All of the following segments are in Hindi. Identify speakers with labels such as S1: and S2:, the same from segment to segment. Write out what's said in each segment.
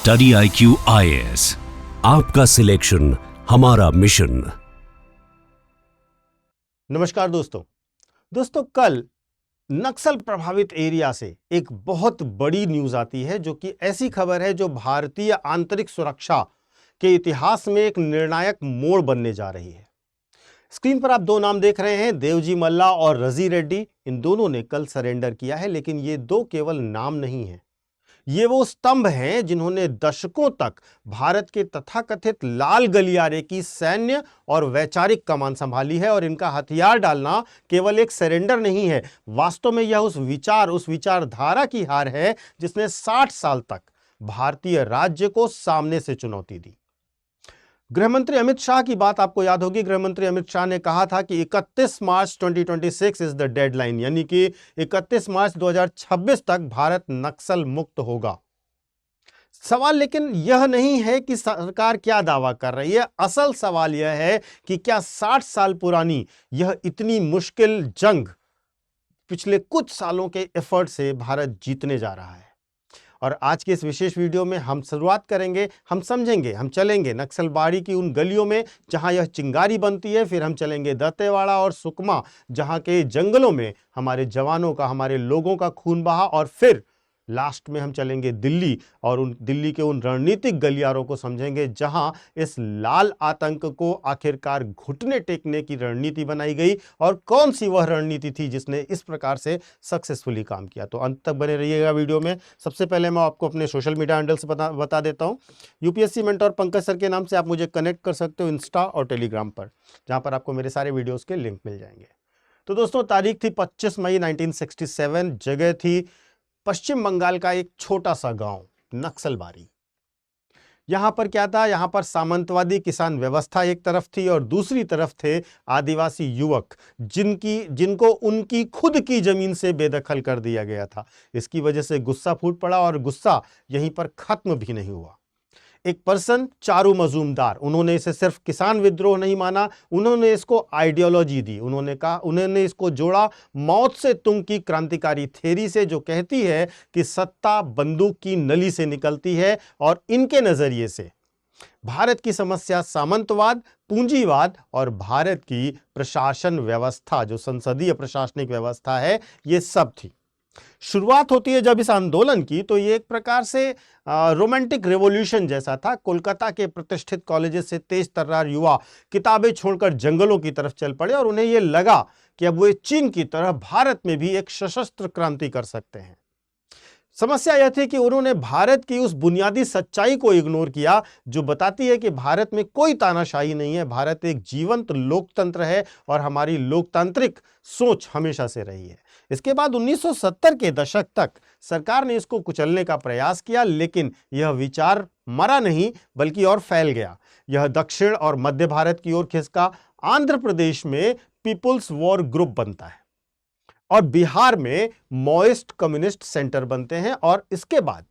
S1: स्टडी IQ IAS, आपका सिलेक्शन हमारा मिशन।
S2: नमस्कार दोस्तों, कल नक्सल प्रभावित एरिया से एक बहुत बड़ी न्यूज आती है, जो कि ऐसी खबर है जो भारतीय आंतरिक सुरक्षा के इतिहास में एक निर्णायक मोड़ बनने जा रही है। स्क्रीन पर आप दो नाम देख रहे हैं, देवजी मल्ला और रजी रेड्डी। इन दोनों ने कल सरेंडर किया है, लेकिन ये दो केवल नाम नहीं हैं। ये वो स्तंभ हैं जिन्होंने दशकों तक भारत के तथाकथित लाल गलियारे की सैन्य और वैचारिक कमान संभाली है। और इनका हथियार डालना केवल एक सरेंडर नहीं है, वास्तव में यह उस विचारधारा की हार है जिसने 60 साल तक भारतीय राज्य को सामने से चुनौती दी। गृहमंत्री अमित शाह की बात आपको याद होगी। गृहमंत्री अमित शाह ने कहा था कि 31 मार्च 2026 इज द डेडलाइन, यानी कि 31 मार्च 2026 तक भारत नक्सल मुक्त होगा। सवाल लेकिन यह नहीं है कि सरकार क्या दावा कर रही है, असल सवाल यह है कि क्या 60 साल पुरानी यह इतनी मुश्किल जंग पिछले कुछ सालों के एफर्ट से भारत जीतने जा रहा है। और आज के इस विशेष वीडियो में हम शुरुआत करेंगे, हम समझेंगे, हम चलेंगे नक्सलबाड़ी की उन गलियों में जहां यह चिंगारी बनती है। फिर हम चलेंगे दंतेवाड़ा और सुकमा, जहां के जंगलों में हमारे जवानों का, हमारे लोगों का खून बहा। और फिर लास्ट में हम चलेंगे दिल्ली और दिल्ली के उन रणनीतिक गलियारों को समझेंगे जहां इस लाल आतंक को आखिरकार घुटने टेकने की रणनीति बनाई गई और कौन सी वह रणनीति थी जिसने इस प्रकार से सक्सेसफुली काम किया। तो अंत तक बने रहिएगा वीडियो में। सबसे पहले मैं आपको अपने सोशल मीडिया हैंडल्स बता देता हूं। यूपीएससी मेंटोर पंकज सर के नाम से आप मुझे कनेक्ट कर सकते हो इंस्टा और टेलीग्राम पर, जहां पर आपको मेरे सारे वीडियोज़ के लिंक मिल जाएंगे। तो दोस्तों, तारीख थी 25 मई 1967, जगह थी पश्चिम बंगाल का एक छोटा सा गांव नक्सलबाड़ी। यहां पर क्या था, यहां पर सामंतवादी किसान व्यवस्था एक तरफ थी और दूसरी तरफ थे आदिवासी युवक जिनको उनकी खुद की जमीन से बेदखल कर दिया गया था। इसकी वजह से गुस्सा फूट पड़ा और गुस्सा यहीं पर खत्म भी नहीं हुआ। एक पर्सन चारू मजूमदार, उन्होंने इसे सिर्फ किसान विद्रोह नहीं माना, उन्होंने इसको आइडियोलॉजी दी। उन्होंने इसको जोड़ा मौत से तुंग की क्रांतिकारी थ्योरी से, जो कहती है कि सत्ता बंदूक की नली से निकलती है। और इनके नजरिए से भारत की समस्या सामंतवाद, पूंजीवाद और भारत की प्रशासन व्यवस्था, जो संसदीय प्रशासनिक व्यवस्था है, ये सब थी। शुरुआत होती है जब इस आंदोलन की, तो ये एक प्रकार से रोमांटिक रेवोल्यूशन जैसा था। कोलकाता के प्रतिष्ठित कॉलेजेस से तेज तर्रार युवा किताबें छोड़कर जंगलों की तरफ चल पड़े और उन्हें यह लगा कि अब वे चीन की तरह भारत में भी एक सशस्त्र क्रांति कर सकते हैं। समस्या यह थी कि उन्होंने भारत की उस बुनियादी सच्चाई को इग्नोर किया जो बताती है कि भारत में कोई तानाशाही नहीं है, भारत एक जीवंत लोकतंत्र है और हमारी लोकतांत्रिक सोच हमेशा से रही है। इसके बाद 1970 के दशक तक सरकार ने इसको कुचलने का प्रयास किया, लेकिन यह विचार मरा नहीं बल्कि और फैल गया। यह दक्षिण और मध्य भारत की ओर खिसका। आंध्र प्रदेश में पीपुल्स वॉर ग्रुप बनता है और बिहार में माओइस्ट कम्युनिस्ट सेंटर बनते हैं। और इसके बाद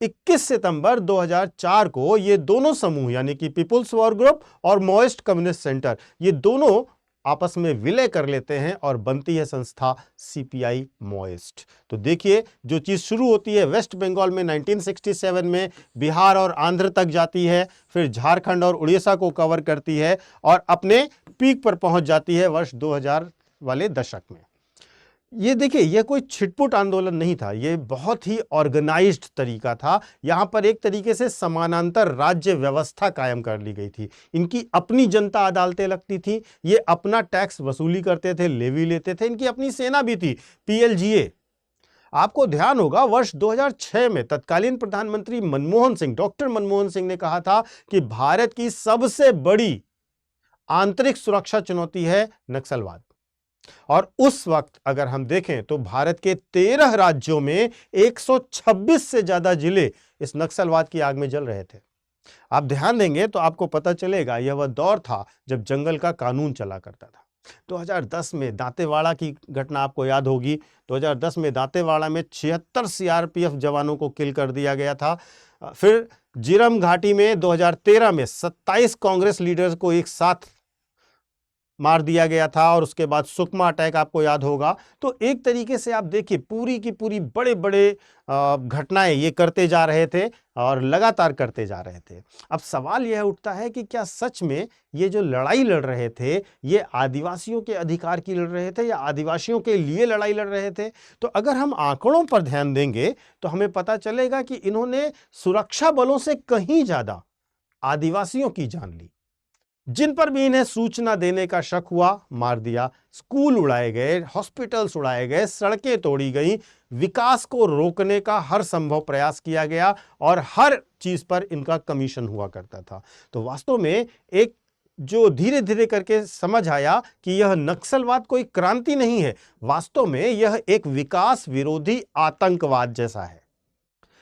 S2: 21 सितंबर 2004 को ये दोनों समूह, यानी कि पीपुल्स वॉर ग्रुप और माओइस्ट कम्युनिस्ट सेंटर, ये दोनों आपस में विलय कर लेते हैं और बनती है संस्था CPI माओइस्ट। तो देखिए, जो चीज शुरू होती है वेस्ट बंगाल में 1967 में, बिहार और आंध्र तक जाती है, फिर झारखंड और उड़ीसा को कवर करती है और अपने पीक पर पहुंच जाती है वर्ष 2000 वाले दशक में। ये देखिए, यह कोई छिटपुट आंदोलन नहीं था, यह बहुत ही ऑर्गेनाइज्ड तरीका था। यहां पर एक तरीके से समानांतर राज्य व्यवस्था कायम कर ली गई थी। इनकी अपनी जनता अदालतें लगती थी, ये अपना टैक्स वसूली करते थे, लेवी लेते थे, इनकी अपनी सेना भी थी, PLGA। आपको ध्यान होगा वर्ष 2006 में तत्कालीन प्रधानमंत्री मनमोहन सिंह, डॉक्टर मनमोहन सिंह ने कहा था कि भारत की सबसे बड़ी आंतरिक सुरक्षा चुनौती है नक्सलवाद। और उस वक्त अगर हम देखें तो भारत के 13 राज्यों में 126 से ज्यादा जिले इस नक्सलवाद की आग में जल रहे थे। आप ध्यान देंगे तो आपको पता चलेगा, यह वह दौर था जब जंगल का कानून चला करता था। 2010 में दांतेवाड़ा की घटना आपको याद होगी। 2010 में दांतेवाड़ा में 76 CRPF जवानों को किल कर दिया गया था। फिर जिरम घाटी में 2013 में 27 कांग्रेस लीडर्स को एक साथ मार दिया गया था और उसके बाद सुकमा अटैक आपको याद होगा। तो एक तरीके से आप देखिए पूरी की पूरी बड़े बड़े घटनाएं ये करते जा रहे थे और लगातार करते जा रहे थे। अब सवाल यह उठता है कि क्या सच में ये जो लड़ाई लड़ रहे थे ये आदिवासियों के अधिकार की लड़ रहे थे या आदिवासियों के लिए लड़ाई लड़ रहे थे? तो अगर हम आंकड़ों पर ध्यान देंगे तो हमें पता चलेगा कि इन्होंने सुरक्षा बलों से कहीं ज्यादा आदिवासियों की जान ली। जिन पर भी इन्हें सूचना देने का शक हुआ मार दिया, स्कूल उड़ाए गए, हॉस्पिटल्स उड़ाए गए, सड़कें तोड़ी गई, विकास को रोकने का हर संभव प्रयास किया गया और हर चीज पर इनका कमीशन हुआ करता था। तो वास्तव में एक जो धीरे धीरे करके समझ आया कि यह नक्सलवाद कोई क्रांति नहीं है, वास्तव में यह एक विकास विरोधी आतंकवाद जैसा है।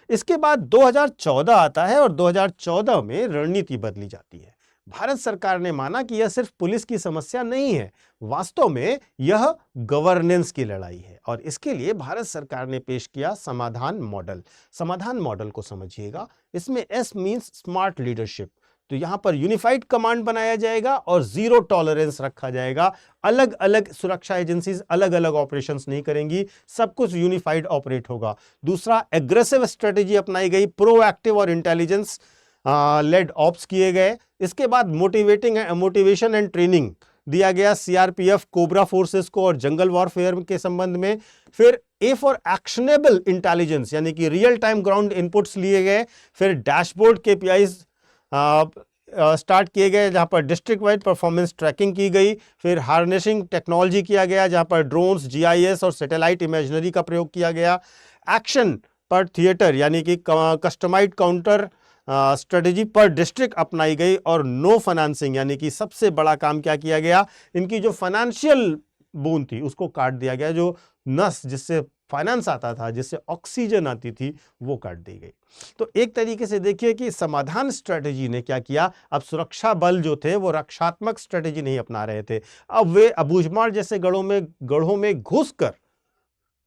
S2: इसके बाद 2014 आता है और 2014 में रणनीति बदली जाती है। भारत सरकार ने माना कि यह सिर्फ पुलिस की समस्या नहीं है, वास्तव में यह गवर्नेंस की लड़ाई है और इसके लिए भारत सरकार ने पेश किया समाधान मॉडल। समाधान मॉडल को समझिएगा, इसमें एस मींस स्मार्ट लीडरशिप। तो यहां पर यूनिफाइड कमांड बनाया जाएगा और जीरो टॉलरेंस रखा जाएगा। अलग अलग सुरक्षा एजेंसीज अलग अलग ऑपरेशंस नहीं करेंगी, सब कुछ यूनिफाइड ऑपरेट होगा। दूसरा, एग्रेसिव स्ट्रेटेजी अपनाई गई, प्रोएक्टिव और इंटेलिजेंस लेड ऑप्स किए गए। इसके बाद मोटिवेशन एंड ट्रेनिंग दिया गया सीआरपीएफ, कोबरा फोर्सेस को और जंगल वॉरफेयर के संबंध में। फिर ए फॉर एक्शनेबल इंटेलिजेंस यानी कि रियल टाइम ग्राउंड इनपुट्स लिए गए। फिर डैशबोर्ड केपीआईज स्टार्ट किए गए जहां पर डिस्ट्रिक्ट वाइड परफॉर्मेंस ट्रैकिंग की गई। फिर हार्नेसिंग टेक्नोलॉजी किया गया जहां पर ड्रोन्स, जीआईएस और सैटेलाइट इमेजनरी का प्रयोग किया गया। एक्शन पर थिएटर यानी कि कस्टमाइज्ड काउंटर स्ट्रेटेजी पर डिस्ट्रिक्ट अपनाई गई और नो फाइनेंसिंग यानी कि सबसे बड़ा काम क्या किया गया, इनकी जो फाइनेंशियल बूंद थी उसको काट दिया गया। जो नस जिससे फाइनेंस आता था, जिससे ऑक्सीजन आती थी, वो काट दी गई। तो एक तरीके से देखिए कि समाधान स्ट्रेटेजी ने क्या किया, अब सुरक्षा बल जो थे वो रक्षात्मक स्ट्रेटेजी नहीं अपना रहे थे, अब वे अबूझमाड़ जैसे गढ़ों में घुसकर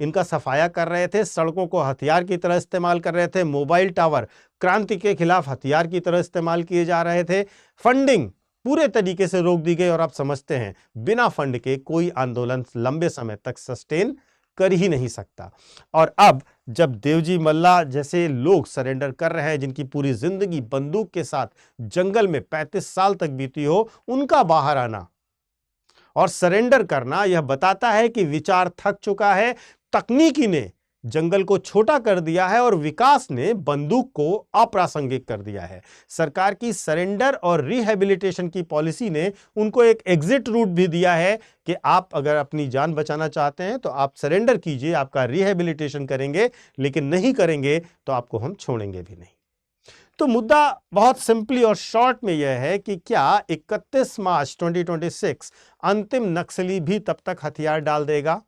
S2: इनका सफाया कर रहे थे, सड़कों को हथियार की तरह इस्तेमाल कर रहे थे, मोबाइल टावर क्रांति के खिलाफ हथियार की तरह इस्तेमाल किए जा रहे थे, फंडिंग पूरे तरीके से रोक दी गई और आप समझते हैं बिना फंड के कोई आंदोलन लंबे समय तक सस्टेन कर ही नहीं सकता। और अब जब देवजी मल्ला जैसे लोग सरेंडर कर रहे हैं, जिनकी पूरी जिंदगी बंदूक के साथ जंगल में 35 साल तक बीती हो, उनका बाहर आना और सरेंडर करना यह बताता है कि विचार थक चुका है, तकनीकी ने जंगल को छोटा कर दिया है और विकास ने बंदूक को अप्रासंगिक कर दिया है। सरकार की सरेंडर और रिहेबिलिटेशन की पॉलिसी ने उनको एक एग्जिट रूट भी दिया है कि आप अगर अपनी जान बचाना चाहते हैं तो आप सरेंडर कीजिए, आपका रिहेबिलिटेशन करेंगे, लेकिन नहीं करेंगे तो आपको हम छोड़ेंगे भी नहीं। तो मुद्दा बहुत सिंपली और शॉर्ट में यह है कि क्या 31 मार्च 2026 अंतिम नक्सली भी तब तक हथियार डाल देगा?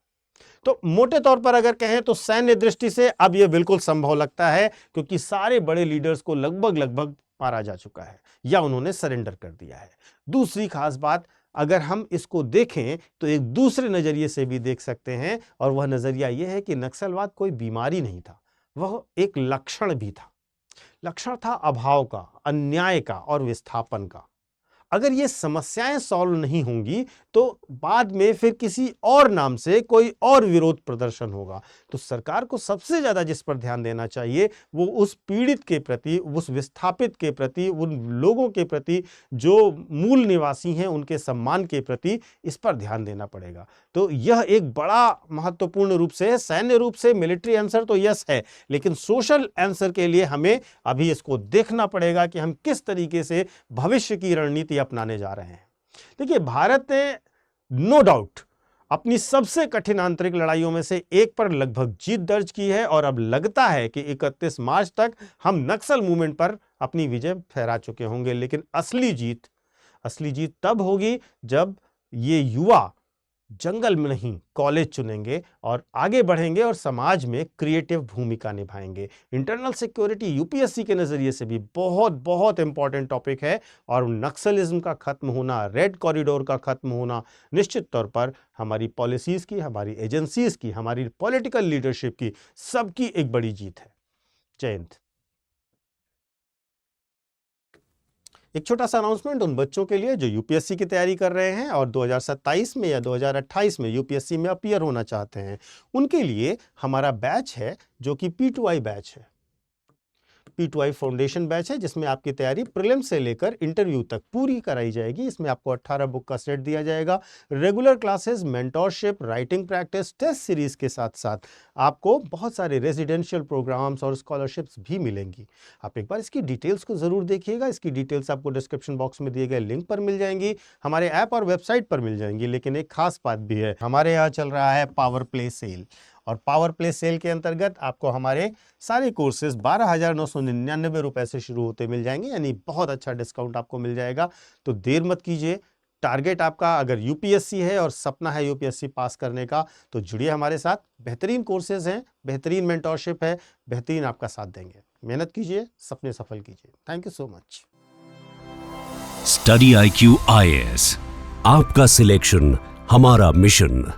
S2: तो मोटे तौर पर अगर कहें तो सैन्य दृष्टि से अब यह बिल्कुल संभव लगता है, क्योंकि सारे बड़े लीडर्स को लगभग मारा जा चुका है या उन्होंने सरेंडर कर दिया है। दूसरी खास बात, अगर हम इसको देखें तो एक दूसरे नजरिए से भी देख सकते हैं, और वह नजरिया यह है कि नक्सलवाद कोई बीमारी नहीं था, वह एक लक्षण भी था। लक्षण था अभाव का, अन्याय का और विस्थापन का। अगर ये समस्याएं सॉल्व नहीं होंगी तो बाद में फिर किसी और नाम से कोई और विरोध प्रदर्शन होगा। तो सरकार को सबसे ज्यादा जिस पर ध्यान देना चाहिए वो उस पीड़ित के प्रति, उस विस्थापित के प्रति, उन लोगों के प्रति जो मूल निवासी हैं, उनके सम्मान के प्रति इस पर ध्यान देना पड़ेगा। तो यह एक बड़ा महत्वपूर्ण रूप से, सैन्य रूप से मिलिट्री आंसर तो यस है, लेकिन सोशल आंसर के लिए हमें अभी इसको देखना पड़ेगा कि हम किस तरीके से भविष्य की रणनीति अपनाने जा रहे हैं। देखिए, भारत ने नो डाउट अपनी सबसे कठिन आंतरिक लड़ाइयों में से एक पर लगभग जीत दर्ज की है और अब लगता है कि 31 मार्च तक हम नक्सल मूवमेंट पर अपनी विजय फहरा चुके होंगे। लेकिन असली जीत तब होगी जब ये युवा जंगल में नहीं कॉलेज चुनेंगे और आगे बढ़ेंगे और समाज में क्रिएटिव भूमिका निभाएंगे। इंटरनल सिक्योरिटी यूपीएससी के नजरिए से भी बहुत बहुत इंपॉर्टेंट टॉपिक है, और नक्सलिज्म का खत्म होना, रेड कॉरिडोर का खत्म होना निश्चित तौर पर हमारी पॉलिसीज की, हमारी एजेंसीज की, हमारी पॉलिटिकल लीडरशिप की, सबकी एक बड़ी जीत है। जय हिंद। एक छोटा सा अनाउंसमेंट उन बच्चों के लिए जो यूपीएससी की तैयारी कर रहे हैं और 2027 में या 2028 में यूपीएससी में अपीयर होना चाहते हैं, उनके लिए हमारा बैच है जो कि P2I बैच है। P2I फाउंडेशन बैच है जिसमें आपकी तैयारी प्रीलिम्स से लेकर इंटरव्यू तक पूरी कराई जाएगी। इसमें आपको 18 बुक का सेट दिया जाएगा। Regular classes, mentorship, writing practice, test series के साथ साथ आपको बहुत सारे रेजिडेंशियल प्रोग्राम्स और स्कॉलरशिप्स भी मिलेंगी। आप एक बार इसकी डिटेल्स को जरूर देखिएगा। इसकी डिटेल्स आपको डिस्क्रिप्शन बॉक्स में दिए गए लिंक पर मिल जाएंगी, हमारे ऐप और वेबसाइट पर मिल जाएंगी। लेकिन एक खास बात भी है, हमारे यहाँ चल रहा है पावर प्ले सेल, और पावर प्ले सेल के अंतर्गत आपको हमारे सारे कोर्सेज 12,999 रुपए से शुरू होते मिल जाएंगे, यानी बहुत अच्छा डिस्काउंट आपको मिल जाएगा। तो देर मत कीजिए। टारगेट आपका अगर यूपीएससी है और सपना है यूपीएससी पास करने का, तो जुड़िए हमारे साथ। बेहतरीन कोर्सेज हैं, बेहतरीन मेंटोरशिप है, बेहतरीन आपका साथ देंगे। मेहनत कीजिए, सपने सफल कीजिए। Thank you so much.
S1: Study IQ IAS, आपका सिलेक्शन हमारा मिशन।